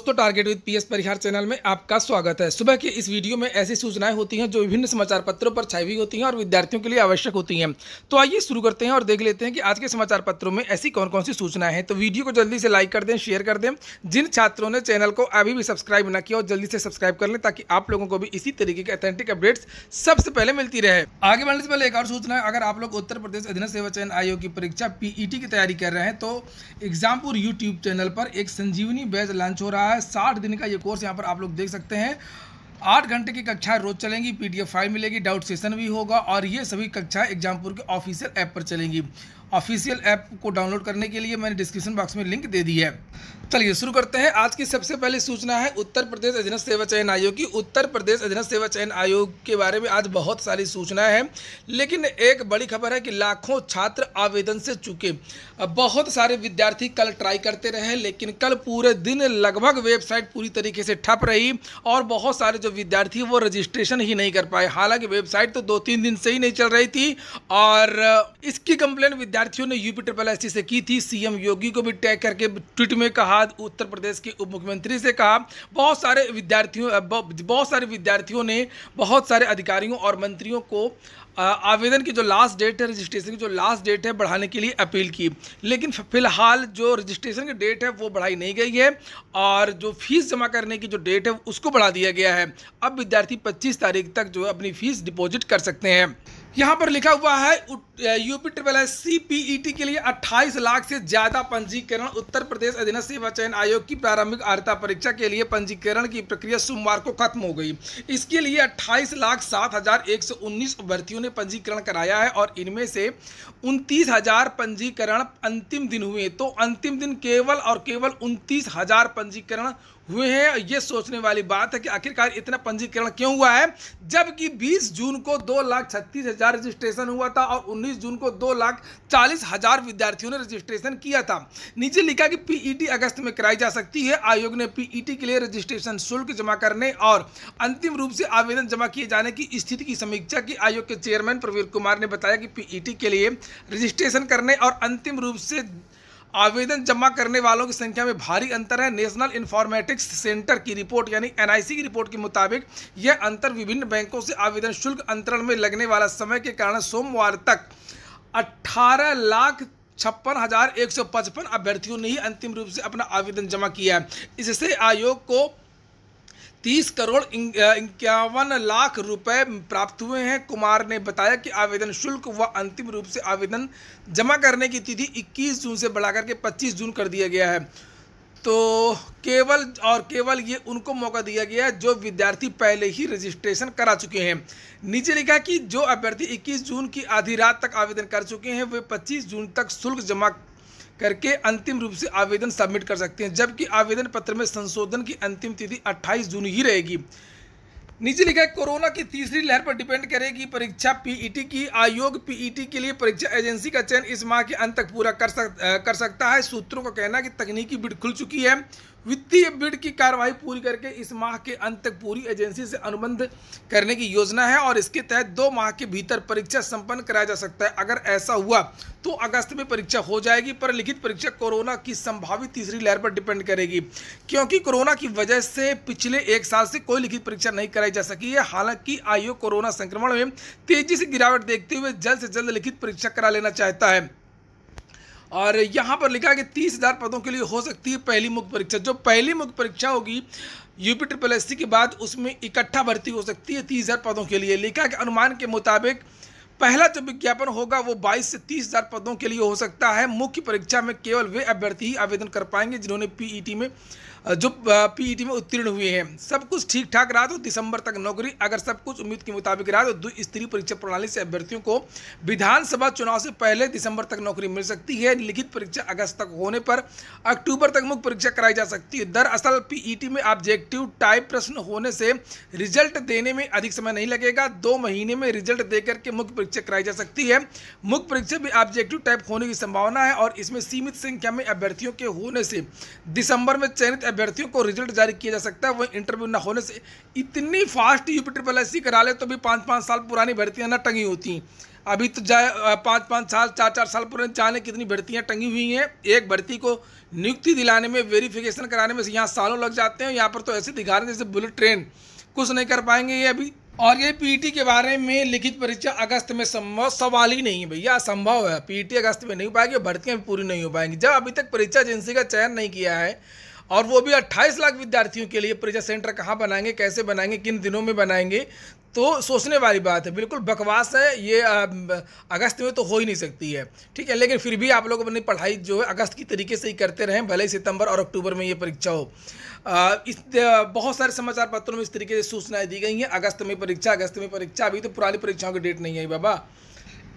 दोस्तों, target with PS Parihar channel में आपका स्वागत है। सुबह की इस वीडियो में ऐसी सूचनाएं होती हैं जो विभिन्न समाचार पत्रों पर छाई हुई होती हैं और विद्यार्थियों के लिए आवश्यक होती हैं। तो आइए शुरू करते हैं और देख लेते हैं कि आज के समाचार पत्रों में ऐसी कौन कौन सी सूचनाएं हैं। तो वीडियो को जल्दी से लाइक कर दें, शेयर कर दें। जिन छात्रों ने चैनल को अभी भी सब्सक्राइब न किया हो जल्दी से सब्सक्राइब कर लें ताकि आप लोगों को भी इसी तरीके के ऑथेंटिक अपडेट्स सबसे पहले मिलती रहे। आगे बढ़ने से पहले एक और सूचना है, अगर आप लोग उत्तर प्रदेश अधीनस्थ सेवा चयन आयोग की परीक्षा पीईटी की तैयारी कर रहे हैं तो एग्जामपुर यूट्यूब चैनल पर एक संजीवनी बैच लॉन्च हो रहा है। 60 दिन का ये कोर्स यहाँ पर आप लोग देख सकते हैं। 8 घंटे की कक्षाएं रोज चलेंगी, पीडीएफ फाइल मिलेगी, डाउट सेशन भी होगा और ये सभी कक्षाएं एग्जामपुर के ऑफिशियल ऐप पर चलेंगी। ऑफिशियल ऐप को डाउनलोड करने के लिए मैंने डिस्क्रिप्शन बॉक्स में लिंक दे दी है। चलिए शुरू करते हैं। आज की सबसे पहली सूचना है उत्तर प्रदेश अधीनस्थ सेवा चयन आयोग की। उत्तर प्रदेश अधीनस्थ सेवा चयन आयोग के बारे में आज बहुत सारी सूचनाएं हैं, लेकिन एक बड़ी खबर है कि लाखों छात्र आवेदन से चूके। बहुत सारे विद्यार्थी कल ट्राई करते रहे, लेकिन कल पूरे दिन लगभग वेबसाइट पूरी तरीके से ठप रही और बहुत सारे जो विद्यार्थी वो रजिस्ट्रेशन ही नहीं कर पाए। हालांकि वेबसाइट तो 2-3 दिन से ही नहीं चल रही थी और इसकी कंप्लेन विद्यार्थियों ने यूपी से की थी। सीएम योगी को भी टैग करके ट्वीट में कहा, उत्तर प्रदेश के उप मुख्यमंत्री से कहा। बहुत सारे विद्यार्थियों ने बहुत सारे अधिकारियों और मंत्रियों को आवेदन की जो लास्ट डेट है, रजिस्ट्रेशन की जो लास्ट डेट है बढ़ाने के लिए अपील की, लेकिन फिलहाल जो रजिस्ट्रेशन की डेट है वो बढ़ाई नहीं गई है और जो फीस जमा करने की जो डेट है उसको बढ़ा दिया गया है। अब विद्यार्थी 25 तारीख तक जो है अपनी फीस डिपॉजिट कर सकते हैं। यहाँ पर लिखा हुआ है यूपी पीईटी के लिए 28 लाख से ज़्यादा पंजीकरण। उत्तर प्रदेश अधीनस्थ सेवा चयन आयोग की प्रारंभिक अर्हता परीक्षा के लिए पंजीकरण की प्रक्रिया सोमवार को खत्म हो गई। इसके लिए 28,07,119 अभ्यर्थियों ने पंजीकरण कराया है और इनमें से 29,000 पंजीकरण अंतिम दिन हुए। तो अंतिम दिन केवल और केवल 29,000 पंजीकरण हुए हैं। ये सोचने वाली बात है कि आखिरकार इतना पंजीकरण क्यों हुआ है, जबकि 20 जून को 2,36,000 रजिस्ट्रेशन हुआ था और 19 जून को 2,40,000 विद्यार्थियों ने रजिस्ट्रेशन किया था। नीचे लिखा कि पीईटी अगस्त में कराई जा सकती है। आयोग ने पीईटी के लिए रजिस्ट्रेशन शुल्क जमा करने और अंतिम रूप से आवेदन जमा किए जाने की स्थिति की समीक्षा की। आयोग के चेयरमैन प्रवीर कुमार ने बताया कि पीईटी के लिए रजिस्ट्रेशन करने और अंतिम रूप से आवेदन जमा करने वालों की संख्या में भारी अंतर है। नेशनल इंफॉर्मेटिक्स सेंटर की रिपोर्ट यानी एनआईसी की रिपोर्ट के मुताबिक यह अंतर विभिन्न बैंकों से आवेदन शुल्क अंतरण में लगने वाला समय के कारण सोमवार तक 18,56,155 अभ्यर्थियों ने ही अंतिम रूप से अपना आवेदन जमा किया है। इससे आयोग को 30,51,00,000 रुपए प्राप्त हुए हैं। कुमार ने बताया कि आवेदन शुल्क व अंतिम रूप से आवेदन जमा करने की तिथि 21 जून से बढ़ाकर के 25 जून कर दिया गया है। तो केवल ये उनको मौका दिया गया है जो विद्यार्थी पहले ही रजिस्ट्रेशन करा चुके हैं। नीचे लिखा कि जो अभ्यर्थी 21 जून की आधी रात तक आवेदन कर चुके हैं वे 25 जून तक शुल्क जमा करके अंतिम रूप से आवेदन सबमिट कर सकते हैं, जबकि आवेदन पत्र में संशोधन की अंतिम तिथि 28 जून ही रहेगी। नीचे लिखा है कोरोना की तीसरी लहर पर डिपेंड करेगी परीक्षा पीईटी की। आयोग पीईटी के लिए परीक्षा एजेंसी का चयन इस माह के अंत तक पूरा कर सकता है। सूत्रों का कहना है कि तकनीकी बिड खुल चुकी है। वित्तीय बिड की कार्रवाई पूरी करके इस माह के अंत तक पूरी एजेंसी से अनुबंध करने की योजना है और इसके तहत 2 माह के भीतर परीक्षा संपन्न कराया जा सकता है। अगर ऐसा हुआ तो अगस्त में परीक्षा हो जाएगी, पर लिखित परीक्षा कोरोना की संभावित तीसरी लहर पर डिपेंड करेगी, क्योंकि कोरोना की वजह से पिछले 1 साल से कोई लिखित परीक्षा नहीं कराई जा सकी है। हालांकि आयोग कोरोना संक्रमण में तेजी से गिरावट देखते हुए जल्द से जल्द लिखित परीक्षा करा लेना चाहता है। और यहाँ पर लिखा है कि 30,000 पदों के लिए हो सकती है पहली मुख्य परीक्षा। जो पहली मुख्य परीक्षा होगी यूपी के बाद उसमें इकट्ठा भर्ती हो सकती है 30,000 पदों के लिए। लिखा है कि अनुमान के मुताबिक पहला जो विज्ञापन होगा वो 22 से 30,000 पदों के लिए हो सकता है। मुख्य परीक्षा में केवल वे अभ्यर्थी ही आवेदन कर पाएंगे जिन्होंने पीईटी में उत्तीर्ण हुए हैं। सब कुछ ठीक ठाक रहा तो दिसंबर तक नौकरी, अगर सब कुछ उम्मीद के मुताबिक रहा तो द्विस्तरीय परीक्षा प्रणाली से अभ्यर्थियों को विधानसभा चुनाव से पहले दिसंबर तक नौकरी मिल सकती है। लिखित परीक्षा अगस्त तक होने पर अक्टूबर तक मुख्य परीक्षा कराई जा सकती है। दरअसल पीईटी में ऑब्जेक्टिव टाइप प्रश्न होने से रिजल्ट देने में अधिक समय नहीं लगेगा। 2 महीने में रिजल्ट देकर के मुख्य परीक्षा कराई जा सकती है। मुख्य परीक्षा भी ऑब्जेक्टिव टाइप होने की संभावना है और इसमें सीमित संख्या में अभ्यर्थियों के होने से दिसंबर में चयनित अभ्यर्थियों को रिजल्ट जारी किया जा सकता है। वहीं इंटरव्यू न होने से इतनी फास्ट यूपी करा ले तो भी 5-5 साल पुरानी भर्तियां न टंगी होती। अभी तो 5-5 साल 4-4 साल पुराने जाने कितनी भर्तियां टंगी हुई हैं। एक भर्ती को नियुक्ति दिलाने में, वेरिफिकेशन कराने में यहाँ सालों लग जाते हैं। यहाँ पर तो ऐसे दिखा रहे हैं जैसे बुलेट ट्रेन, कुछ नहीं कर पाएंगे ये अभी। और ये पीटी के बारे में लिखित परीक्षा अगस्त में संभव सवाल ही नहीं है भैया, असंभव है। पीटी अगस्त में नहीं हो पाएगी, भर्तियां भी पूरी नहीं हो पाएंगी। जब अभी तक परीक्षा एजेंसी का चयन नहीं किया है और वो भी 28 लाख विद्यार्थियों के लिए परीक्षा सेंटर कहाँ बनाएंगे, कैसे बनाएंगे, किन दिनों में बनाएंगे, तो सोचने वाली बात है। बिल्कुल बकवास है ये। अगस्त में तो हो ही नहीं सकती है, ठीक है। लेकिन फिर भी आप लोग अपनी पढ़ाई जो है अगस्त की तरीके से ही करते रहें, भले ही सितंबर और अक्टूबर में ये परीक्षा हो। बहुत सारे समाचार पत्रों में इस तरीके से सूचनाएं दी गई हैं, अगस्त में परीक्षा, अगस्त में परीक्षा। अभी तो पुरानी परीक्षाओं की डेट नहीं आई बाबा।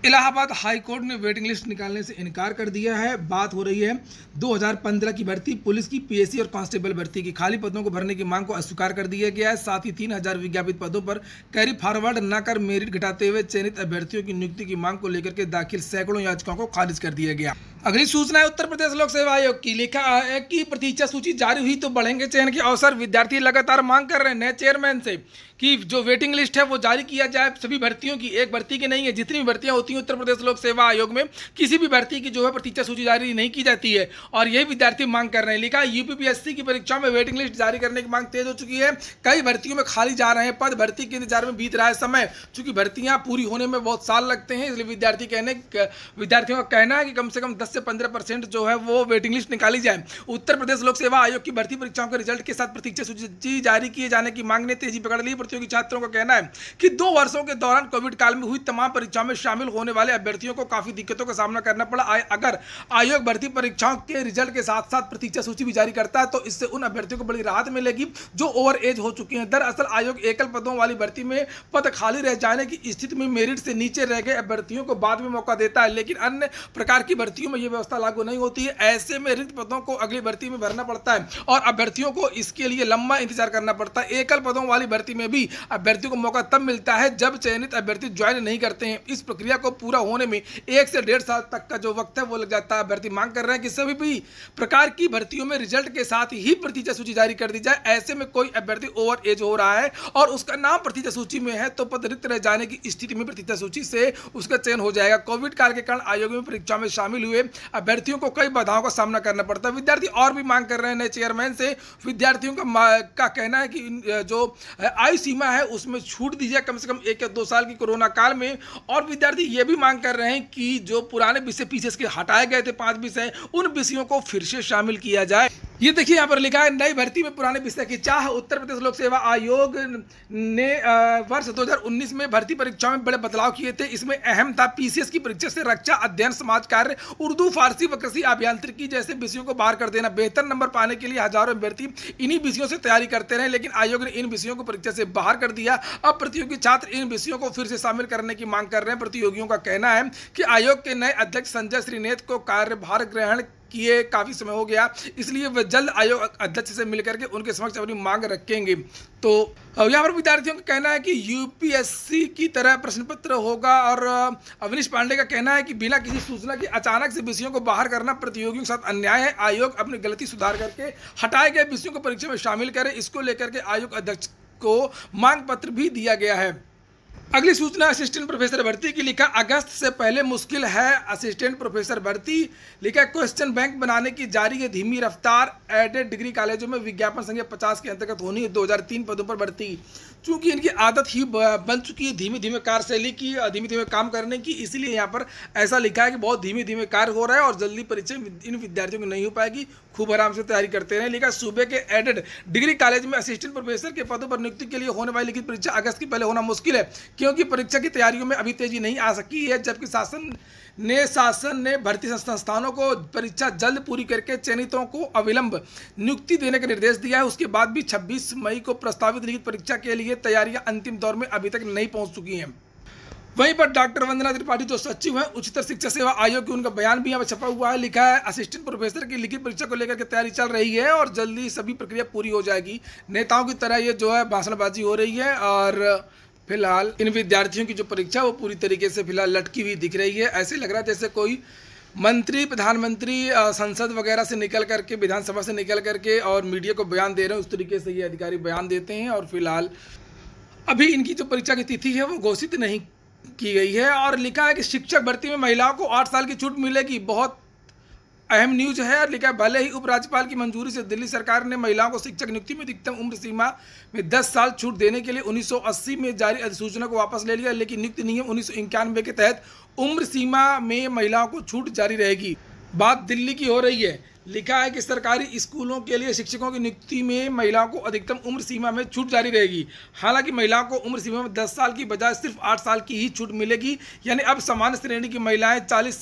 इलाहाबाद हाई कोर्ट ने वेटिंग लिस्ट निकालने से इनकार कर दिया है। बात हो रही है 2015 की भर्ती, पुलिस की, पीएससी और कांस्टेबल भर्ती की खाली पदों को भरने की मांग को अस्वीकार कर दिया गया है। साथ ही 3000 विज्ञापित पदों पर कैरी फॉरवर्ड न कर मेरिट घटाते हुए चयनित अभ्यर्थियों की नियुक्ति की मांग को लेकर के दाखिल सैकड़ों याचिकाओं को खारिज कर दिया गया। अगली सूचना है उत्तर प्रदेश लोक सेवा आयोग की। लिखा है कि प्रतीक्षा सूची जारी हुई तो बढ़ेंगे चयन के अवसर। विद्यार्थी लगातार मांग कर रहे हैं नए चेयरमैन से कि जो वेटिंग लिस्ट है वो जारी किया जाए सभी भर्तियों की। एक भर्ती की नहीं है, जितनी भी भर्तियां होती हैं उत्तर प्रदेश लोक सेवा आयोग में, किसी भी भर्ती की जो है प्रतीक्षा सूची जारी नहीं की जाती है और यही विद्यार्थी मांग कर रहे हैं। लिखा है यूपीपीएससी की परीक्षाओं में वेटिंग लिस्ट जारी करने की मांग तेज हो चुकी है। कई भर्तियों में खाली जा रहे हैं पद, भर्ती के इंतजार में बीत रहा है समय। चूंकि भर्तियां पूरी होने में बहुत साल लगते हैं, इसलिए विद्यार्थियों का कहना है कि कम से कम 10 से 15% जो है वो वेटिंग लिस्ट निकाली जाए। उत्तर प्रदेश लोक सेवा आयोग की भर्ती परीक्षाओं के रिजल्ट के साथ प्रतीक्षा सूची जारी किए जाने की मांग ने तेजी पकड़ ली। प्रतियोगी छात्रों का कहना है कि 2 वर्षों के दौरान कोविड काल में हुई तमाम परीक्षाओं में शामिल होने वाले अभ्यर्थियों को काफी दिक्कतों का सामना करना पड़ा। अगर आयोग भर्ती परीक्षाओं के रिजल्ट के साथ साथ प्रतीक्षा सूची भी जारी करता है तो इससे उन अभ्यर्थियों को बड़ी राहत मिलेगी जो ओवर एज हो चुके हैं। दरअसल आयोग एकल पदों वाली भर्ती में पद खाली रह जाने की स्थिति में मेरिट से नीचे रह गए अभ्यर्थियों को बाद में मौका देता है, लेकिन अन्य प्रकार की भर्तियों में यह व्यवस्था लागू नहीं होती है। ऐसे में रिक्त पदों को अगली भर्ती में भरना पड़ता है और अभ्यर्थियों को इसके लिए लंबा इंतजार करना पड़ता है। एकल पदों वाली भर्ती में भी अभ्यर्थियों को मौका तब मिलता है जब चयनित अभ्यर्थी ज्वाइन नहीं करते हैं। इस प्रक्रिया को पूरा होने में 1 से 1.5 साल तक का जो वक्त है वो लग जाता है। अभ्यर्थी मांग कर रहे हैं कि सभी भी प्रकार की भर्तियों में रिजल्ट के साथ ही प्रतीक्षा सूची जारी कर दी जाए। ऐसे में कोई अभ्यर्थी ओवर एज हो रहा है और उसका नाम प्रतीक्षा सूची में है तो पद रिक्त रह जाने की स्थिति में प्रतीक्षा सूची से उसका चयन हो जाएगा। कोविड काल के कारण आयोग में परीक्षा में शामिल हुए अभ्यर्थियों को कई बाधाओं का सामना करना पड़ता है। विद्यार्थी और भी मांग कर रहे हैं नए चेयरमैन से। विद्यार्थियों का कहना है कि जो आयु सीमा है उसमें छूट दी जाए कम से कम 1 या 2 साल की कोरोना काल में। और विद्यार्थी ये भी मांग कर रहे हैं कि जो पुराने विषय पीछे के हटाए गए थे 5 विषय, उन विषयों को फिर से शामिल किया जाए। ये देखिए यहाँ पर लिखा है नई भर्ती में पुराने विषय की चाह। उत्तर प्रदेश लोक सेवा आयोग ने वर्ष 2019 में भर्ती परीक्षाओं में बड़े बदलाव किए थे। इसमें अहम था पीसीएस की परीक्षा से रक्षा, अध्ययन, समाज कार्य, उर्दू, फारसी व कृषि अभियांत्रिकी जैसे विषयों को बाहर कर देना। बेहतर नंबर पाने के लिए हजारों अभ्यर्थी इन्हीं विषयों से तैयारी करते रहे, लेकिन आयोग ने इन विषयों को परीक्षा से बाहर कर दिया। अब प्रतियोगी छात्र इन विषयों को फिर से शामिल करने की मांग कर रहे हैं। प्रतियोगियों का कहना है कि आयोग के नए अध्यक्ष संजय श्रीनेत को कार्यभार ग्रहण किए काफी समय हो गया, इसलिए वे जल्द आयोग अध्यक्ष से मिलकर के उनके समक्ष अपनी मांग रखेंगे। तो यहाँ पर विद्यार्थियों का कहना है कि यूपीएससी की तरह प्रश्न पत्र होगा और अवनीश पांडे का कहना है कि बिना किसी सूचना के अचानक से विषयों को बाहर करना प्रतियोगियों के साथ अन्याय है। आयोग अपनी गलती सुधार करके हटाए गए विषयों को परीक्षा में शामिल करे, इसको लेकर के आयोग अध्यक्ष को मांग पत्र भी दिया गया है। अगली सूचना असिस्टेंट प्रोफेसर भर्ती की। लिखा अगस्त से पहले मुश्किल है असिस्टेंट प्रोफेसर भर्ती। लिखा क्वेश्चन बैंक बनाने की जारी है धीमी रफ्तार। एडेड डिग्री कॉलेजों में विज्ञापन संख्या 50 के अंतर्गत होनी है 2003 पदों पर भर्ती। चूंकि इनकी आदत ही बन चुकी है धीमे धीमे कार्यशैली की, धीमे धीमे काम करने की, इसलिए यहाँ पर ऐसा लिखा है कि बहुत धीमे धीमे कार्य हो रहा है और जल्दी परीक्षा इन विद्यार्थियों को नहीं हो पाएगी। खूब आराम से तैयारी करते रहें। लिखा सूबे के एडेड डिग्री कॉलेज में असिस्टेंट प्रोफेसर के पदों पर नियुक्ति के लिए होने वाली लिखित परीक्षा अगस्त के पहले होना मुश्किल है, क्योंकि परीक्षा की तैयारियों में अभी तेजी नहीं आ सकी है। जबकि शासन ने भर्ती संस्थानों को परीक्षा जल्द पूरी करके चयनितों को अविलंब नियुक्ति देने का निर्देश दिया है। उसके बाद भी 26 मई को प्रस्तावित लिखित परीक्षा के लिए तैयारियां अंतिम दौर में अभी तक नहीं पहुंच चुकी हैं। वहीं पर डॉक्टर वंदना त्रिपाठी जो सचिव हैं उच्चतर शिक्षा सेवा आयोग की, उनका बयान भी यहाँ पर छपा हुआ है। लिखा है असिस्टेंट प्रोफेसर की लिखित परीक्षा को लेकर के तैयारी चल रही है और जल्दी सभी प्रक्रिया पूरी हो जाएगी। नेताओं की तरह ये जो है भाषणबाजी हो रही है और फिलहाल इन विद्यार्थियों की जो परीक्षा वो पूरी तरीके से फिलहाल लटकी हुई दिख रही है। ऐसे लग रहा है जैसे कोई मंत्री, प्रधानमंत्री संसद वगैरह से निकल करके, विधानसभा से निकल करके और मीडिया को बयान दे रहे हैं, उस तरीके से ये अधिकारी बयान देते हैं। और फिलहाल अभी इनकी जो परीक्षा की तिथि है वो घोषित नहीं की गई है। और लिखा है कि शिक्षक भर्ती में महिलाओं को 8 साल की छूट मिलेगी। बहुत अहम न्यूज है। और लिखा है भले ही उपराज्यपाल की मंजूरी से दिल्ली सरकार ने महिलाओं को शिक्षक नियुक्ति में अधिकतम उम्र सीमा में 10 साल छूट देने के लिए 1980 में जारी अधिसूचना को वापस ले लिया, लेकिन नियुक्ति नियम 1991 के तहत उम्र सीमा में महिलाओं को छूट जारी रहेगी। बात दिल्ली की हो रही है। लिखा है कि सरकारी स्कूलों के लिए शिक्षकों की नियुक्ति में महिलाओं को अधिकतम उम्र सीमा में छूट जारी रहेगी। हालांकि महिलाओं को उम्र सीमा में 10 साल की बजाय सिर्फ 8 साल की ही छूट मिलेगी। यानी अब सामान्य श्रेणी की महिलाएं 40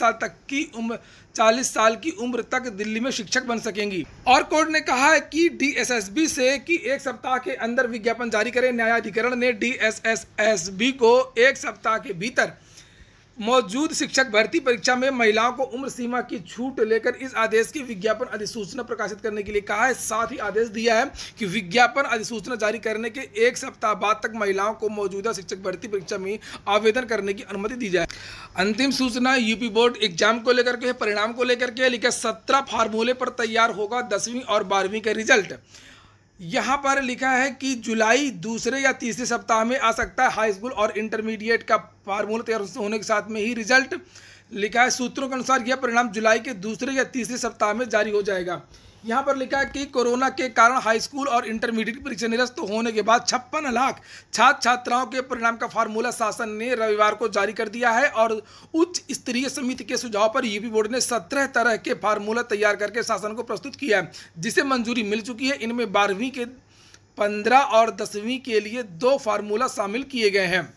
साल की उम्र तक दिल्ली में शिक्षक बन सकेंगी। और कोर्ट ने कहा है कि डीएसएसबी से कि 1 सप्ताह के अंदर विज्ञापन जारी करें। न्यायाधिकरण ने डीएसएसबी को 1 सप्ताह के भीतर मौजूद शिक्षक भर्ती परीक्षा में महिलाओं को उम्र सीमा की छूट लेकर इस आदेश की विज्ञापन अधिसूचना प्रकाशित करने के लिए कहा है। साथ ही आदेश दिया है कि विज्ञापन अधिसूचना जारी करने के 1 सप्ताह बाद तक महिलाओं को मौजूदा शिक्षक भर्ती परीक्षा में आवेदन करने की अनुमति दी जाए। अंतिम सूचना यूपी बोर्ड एग्जाम को लेकर के, परिणाम को लेकर के। लिखा 17 फार्मूले पर तैयार होगा 10वीं और 12वीं का रिजल्ट। यहाँ पर लिखा है कि जुलाई दूसरे या तीसरे सप्ताह में आ सकता है। हाई स्कूल और इंटरमीडिएट का फार्मूला तैयार होने के साथ में ही रिजल्ट। लिखा है सूत्रों के अनुसार यह परिणाम जुलाई के दूसरे या तीसरे सप्ताह में जारी हो जाएगा। यहाँ पर लिखा है कि कोरोना के कारण हाई स्कूल और इंटरमीडिएट की परीक्षा निरस्त होने के बाद 56 लाख छात्र छात्राओं के परिणाम का फार्मूला शासन ने रविवार को जारी कर दिया है। और उच्च स्तरीय समिति के सुझाव पर यूपी बोर्ड ने 17 तरह के फार्मूला तैयार करके शासन को प्रस्तुत किया है, जिसे मंजूरी मिल चुकी है। इनमें 12वीं के 15 और 10वीं के लिए 2 फार्मूला शामिल किए गए हैं।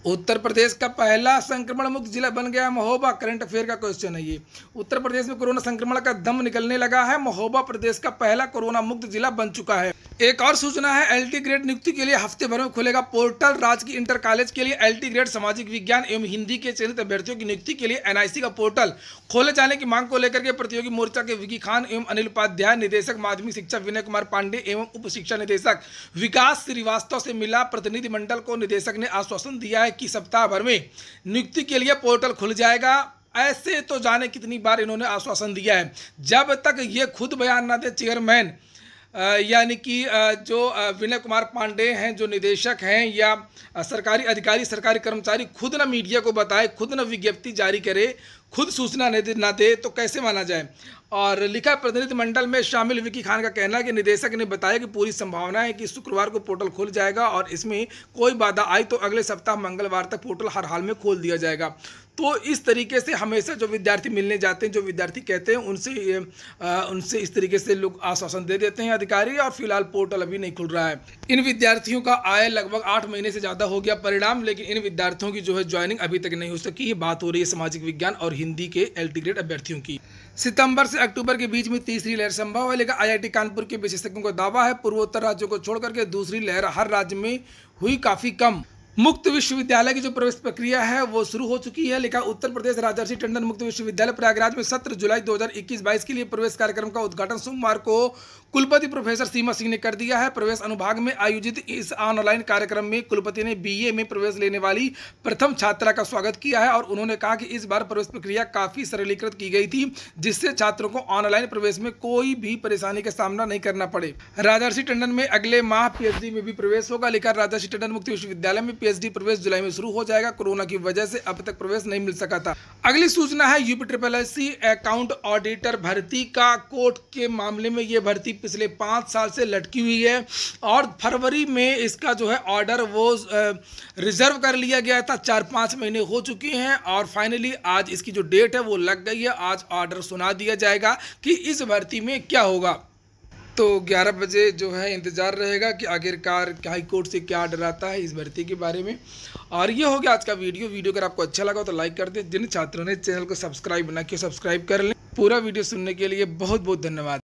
उत्तर प्रदेश का पहला संक्रमण मुक्त जिला बन गया महोबा। करंट अफेयर का क्वेश्चन है ये। उत्तर प्रदेश में कोरोना संक्रमण का दम निकलने लगा है। महोबा प्रदेश का पहला कोरोना मुक्त जिला बन चुका है। एक और सूचना है, एलटी ग्रेड नियुक्ति के लिए हफ्ते भर में खुलेगा पोर्टल। राज्य की इंटर कॉलेज के लिए एलटी ग्रेड सामाजिक विज्ञान एवं हिंदी के चयनित अभ्यर्थियों की नियुक्ति के लिए एनआईसी का पोर्टल खोले जाने की मांग को लेकर के प्रतियोगी मोर्चा के विकी खान एवं अनिल उपाध्याय, निदेशक माध्यमिक शिक्षा विनय कुमार पांडे एवं उप शिक्षा निदेशक विकास श्रीवास्तव से मिला प्रतिनिधिमंडल को निदेशक ने आश्वासन दिया है कि सप्ताह भर में नियुक्ति के लिए पोर्टल खुल जाएगा। ऐसे तो जाने कितनी बार इन्होंने आश्वासन दिया है। जब तक ये खुद बयान ना दे चेयरमैन यानी कि जो विनय कुमार पांडे हैं, जो निदेशक हैं, या सरकारी अधिकारी सरकारी कर्मचारी खुद ना मीडिया को बताए, खुद ना विज्ञप्ति जारी करे, खुद सूचना ना दे तो कैसे माना जाए। और लिखा प्रतिनिधिमंडल में शामिल विकी खान का कहना है कि निदेशक ने बताया कि पूरी संभावना है कि शुक्रवार को पोर्टल खुल जाएगा और इसमें कोई बाधा आई तो अगले सप्ताह मंगलवार तक पोर्टल हर हाल में खोल दिया जाएगा। तो इस तरीके से हमेशा जो विद्यार्थी मिलने जाते हैं, जो विद्यार्थी कहते हैं, उनसे इस तरीके से लोग आश्वासन दे देते हैं अधिकारी। और फिलहाल पोर्टल अभी नहीं खुल रहा है। इन विद्यार्थियों का आय लगभग 8 महीने से ज़्यादा हो गया परिणाम, लेकिन इन विद्यार्थियों की जो है ज्वाइनिंग अभी तक नहीं हो सकी। ये बात हो रही है सामाजिक विज्ञान और हिंदी के एलटी ग्रेड अभ्यर्थियों की। सितंबर से अक्टूबर के बीच में तीसरी लहर संभव है, लेकिन आईआईटी कानपुर के विशेषज्ञों का दावा है पूर्वोत्तर राज्यों को छोड़कर के दूसरी लहर हर राज्य में हुई काफ़ी कम। मुक्त विश्वविद्यालय की जो प्रवेश प्रक्रिया है वो शुरू हो चुकी है। लिखा उत्तर प्रदेश राजर्षि टंडन मुक्त विश्वविद्यालय प्रयागराज में 17 जुलाई 2021-22 के लिए प्रवेश कार्यक्रम का उद्घाटन सोमवार को कुलपति प्रोफेसर सीमा सिंह ने कर दिया है। प्रवेश अनुभाग में आयोजित इस ऑनलाइन कार्यक्रम में कुलपति ने बीए में प्रवेश लेने वाली प्रथम छात्रा का स्वागत किया है और उन्होंने कहा कि इस बार प्रवेश प्रक्रिया काफी सरलीकृत की गई थी, जिससे छात्रों को ऑनलाइन प्रवेश में कोई भी परेशानी का सामना नहीं करना पड़े। राजर्षि टंडन में अगले माह पीएचडी में भी प्रवेश होगा। लिखा राजर्षि टंडन मुक्त विश्वविद्यालय में पीएचडी प्रवेश जुलाई में शुरू हो जाएगा। कोरोना की वजह से अब तक प्रवेश नहीं मिल सका था। अगली सूचना है यूपी अकाउंट ऑडिटर भर्ती का। कोर्ट के मामले में यह भर्ती पिछले 5 साल से लटकी हुई है और फरवरी में इसका जो है ऑर्डर वो रिजर्व कर लिया गया था। 4-5 महीने हो चुके हैं और फाइनली आज इसकी जो डेट है वो लग गई है। आज ऑर्डर सुना दिया जाएगा कि इस भर्ती में क्या होगा। तो 11 बजे जो है इंतज़ार रहेगा कि आखिरकार हाई कोर्ट से क्या ऑर्डर आता है इस भर्ती के बारे में। और ये हो गया आज का वीडियो अगर आपको अच्छा लगा तो लाइक कर दें। जिन छात्रों ने चैनल को सब्सक्राइब ना किया सब्सक्राइब कर लें। पूरा वीडियो सुनने के लिए बहुत बहुत धन्यवाद।